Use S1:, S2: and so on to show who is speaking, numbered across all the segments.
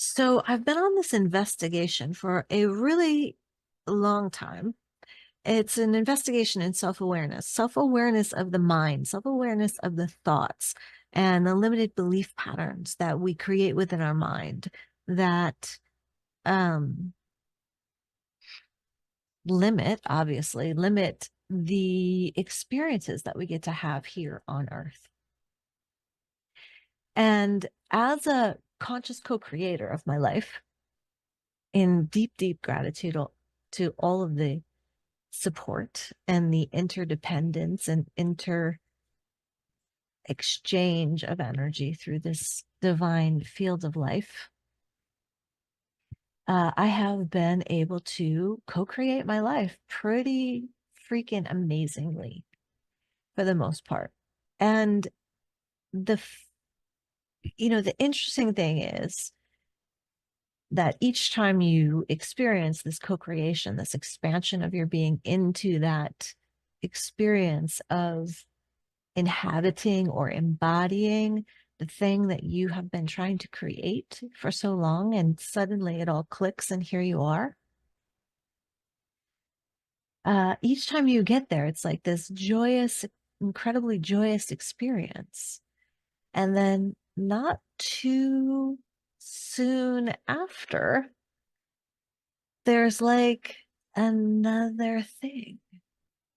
S1: So I've been on this investigation for a really long time. It's an investigation in self-awareness, self-awareness of the mind, self-awareness of the thoughts and the limited belief patterns that we create within our mind that um, limit the experiences that we get to have here on Earth. And as a conscious co-creator of my life, in deep, deep gratitude to all of the support and the interdependence and inter exchange of energy through this divine field of life, I have been able to co-create my life pretty freaking amazingly for the most part. And the, the interesting thing is that each time you experience this co-creation, this expansion of your being into that experience of inhabiting or embodying the thing that you have been trying to create for so long, and suddenly it all clicks and here you are. Each time you get there, it's like this joyous, incredibly joyous experience. And then not too soon after, there's like another thing,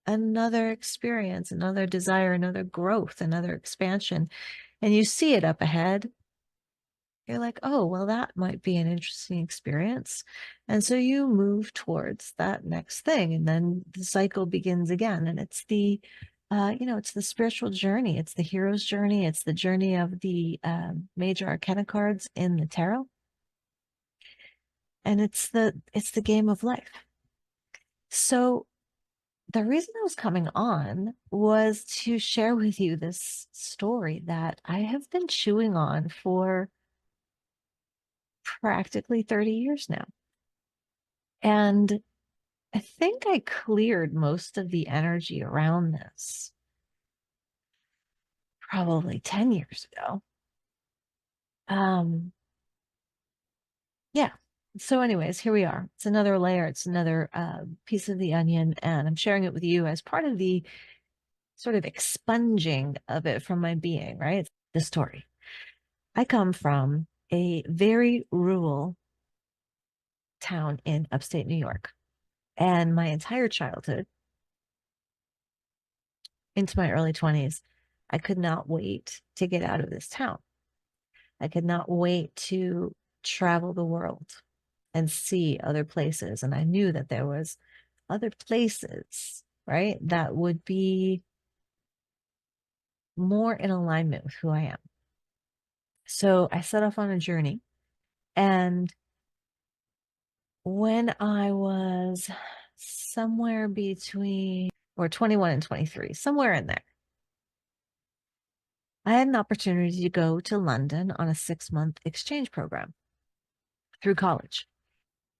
S1: another experience, another desire, another growth, another expansion. And you see it up ahead. You're like, oh, well, that might be an interesting experience. And so you move towards that next thing. And then the cycle begins again. And it's it's the spiritual journey. It's the hero's journey. It's the journey of the major arcana cards in the tarot. And it's the game of life. So the reason I was coming on was to share with you this story that I have been chewing on for practically 30 years now. And I think I cleared most of the energy around this probably 10 years ago. Um, yeah. So, anyways, here we are. It's another layer, it's another piece of the onion, and I'm sharing it with you as part of the sort of expunging of it from my being, right? It's the story. I come from a very rural town in upstate New York, and my entire childhood into my early 20s, I could not wait to get out of this town. I could not wait to travel the world and see other places. And I knew that there was other places, right, that would be more in alignment with who I am. So I set off on a journey. And when I was somewhere between or 21 and 23, somewhere in there, I had an opportunity to go to London on a 6-month exchange program through college.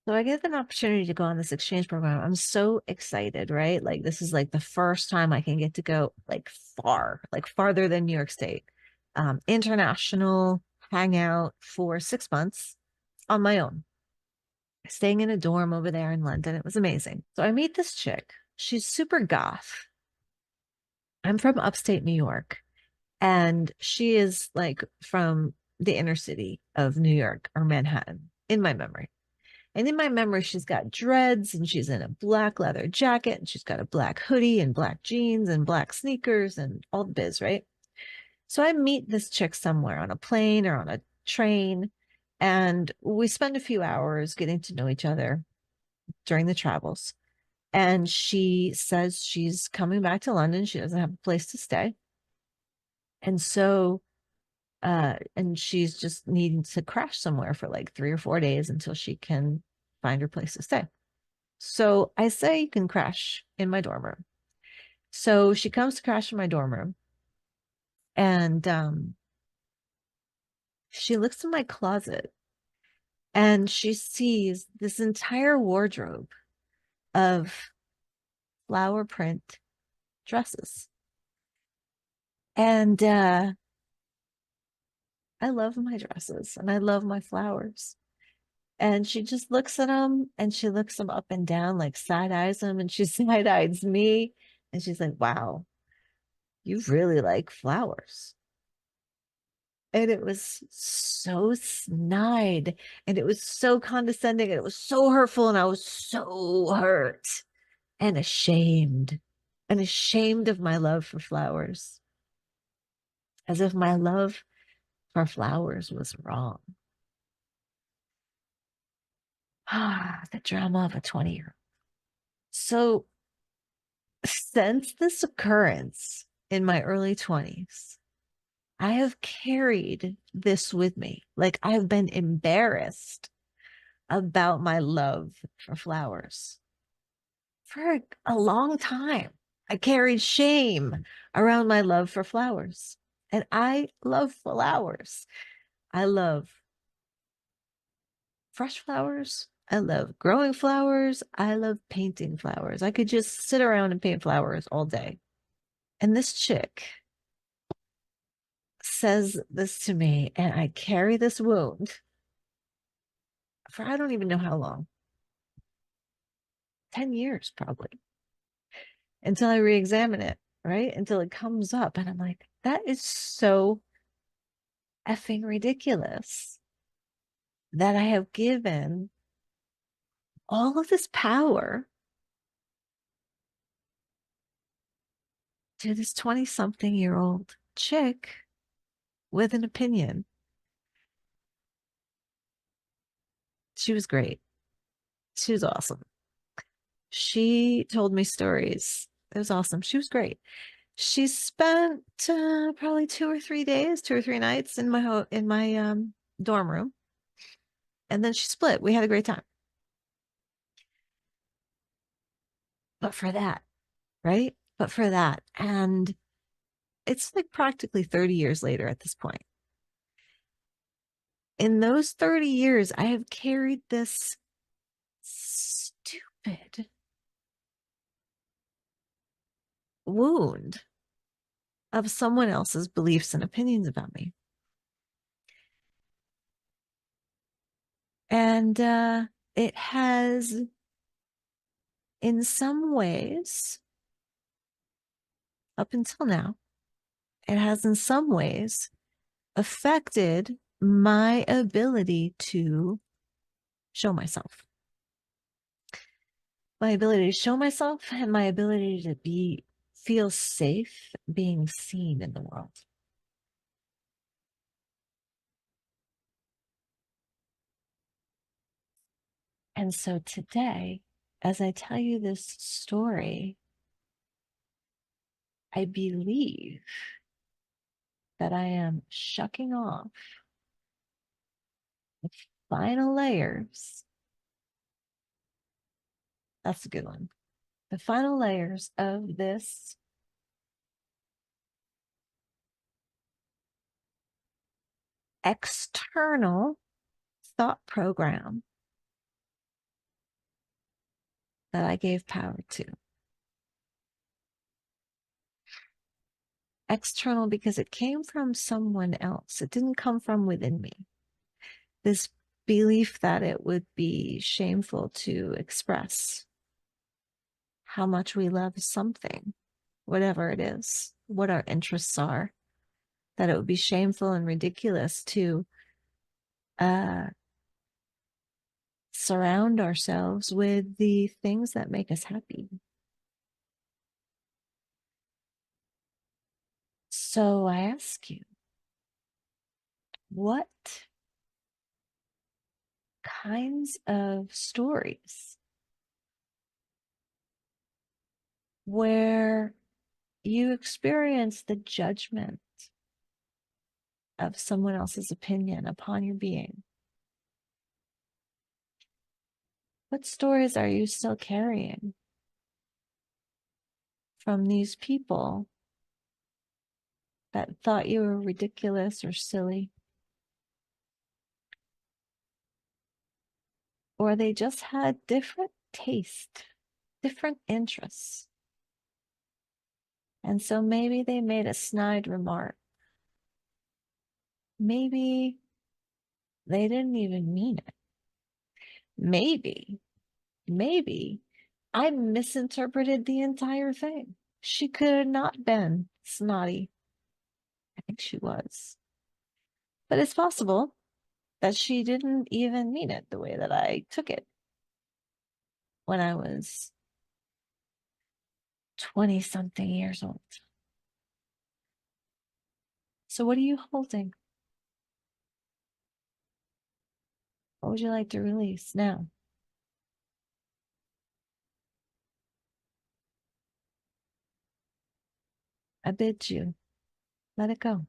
S1: So I get an opportunity to go on this exchange program. I'm so excited, right? Like this is like the first time I can get to go like far, like farther than New York State. International hangout for 6 months on my own, staying in a dorm over there in London. It was amazing. So I meet this chick. She's super goth. I'm from upstate New York, and she is like from the inner city of New York or Manhattan in my memory. And in my memory, she's got dreads and she's in a black leather jacket and she's got a black hoodie and black jeans and black sneakers and all the biz, right? So I meet this chick somewhere on a plane or on a train, and we spend a few hours getting to know each other during the travels. And she says she's coming back to London. She doesn't have a place to stay. And so, and she's just needing to crash somewhere for like 3 or 4 days until she can find her place to stay. So I say you can crash in my dorm room. So she comes to crash in my dorm room, and she looks in my closet and she sees this entire wardrobe of flower print dresses. And I love my dresses and I love my flowers. And she just looks at him and she looks him up and down, like side eyes him, and she side eyes me. And she's like, wow, you really like flowers. And it was so snide and it was so condescending and it was so hurtful. And I was so hurt and ashamed of my love for flowers, as if my love for flowers was wrong. Ah, the drama of a 20-year-old. So, since this occurrence in my early 20s, I have carried this with me. Like, I've been embarrassed about my love for flowers for a long time. I carried shame around my love for flowers. And I love flowers. I love fresh flowers. I love growing flowers. I love painting flowers. I could just sit around and paint flowers all day. And this chick says this to me, and I carry this wound for I don't even know how long, 10 years probably, until I re examine it, right? Until it comes up. And I'm like, that is so effing ridiculous that I have given all of this power to this 20-something-year-old chick with an opinion. She was great. She was awesome. She told me stories. It was awesome. She was great. She spent probably 2 or 3 days, 2 or 3 nights in my dorm room, and then she split. We had a great time. But for that, right? But for that, and it's like practically 30 years later at this point. In those 30 years, I have carried this stupid wound of someone else's beliefs and opinions about me. And it has, in some ways, up until now, it has in some ways affected my ability to show myself. My ability to show myself and my ability to feel safe being seen in the world. And so today, as I tell you this story, I believe that I am shucking off the final layers. That's a good one. The final layers of this external thought program that I gave power to. External because it came from someone else. It didn't come from within me. This belief that it would be shameful to express how much we love something, whatever it is, what our interests are, that it would be shameful and ridiculous to uh, surround ourselves with the things that make us happy. So I ask you, what kinds of stories where you experience the judgment of someone else's opinion upon your being? What stories are you still carrying from these people that thought you were ridiculous or silly? Or they just had different taste, different interests. And so maybe they made a snide remark. Maybe they didn't even mean it. Maybe, maybe I misinterpreted the entire thing. She could have not been snotty. I think she was. But it's possible that she didn't even mean it the way that I took it when I was 20 something years old. So, what are you holding? What would you like to release now? I bid you, let it go.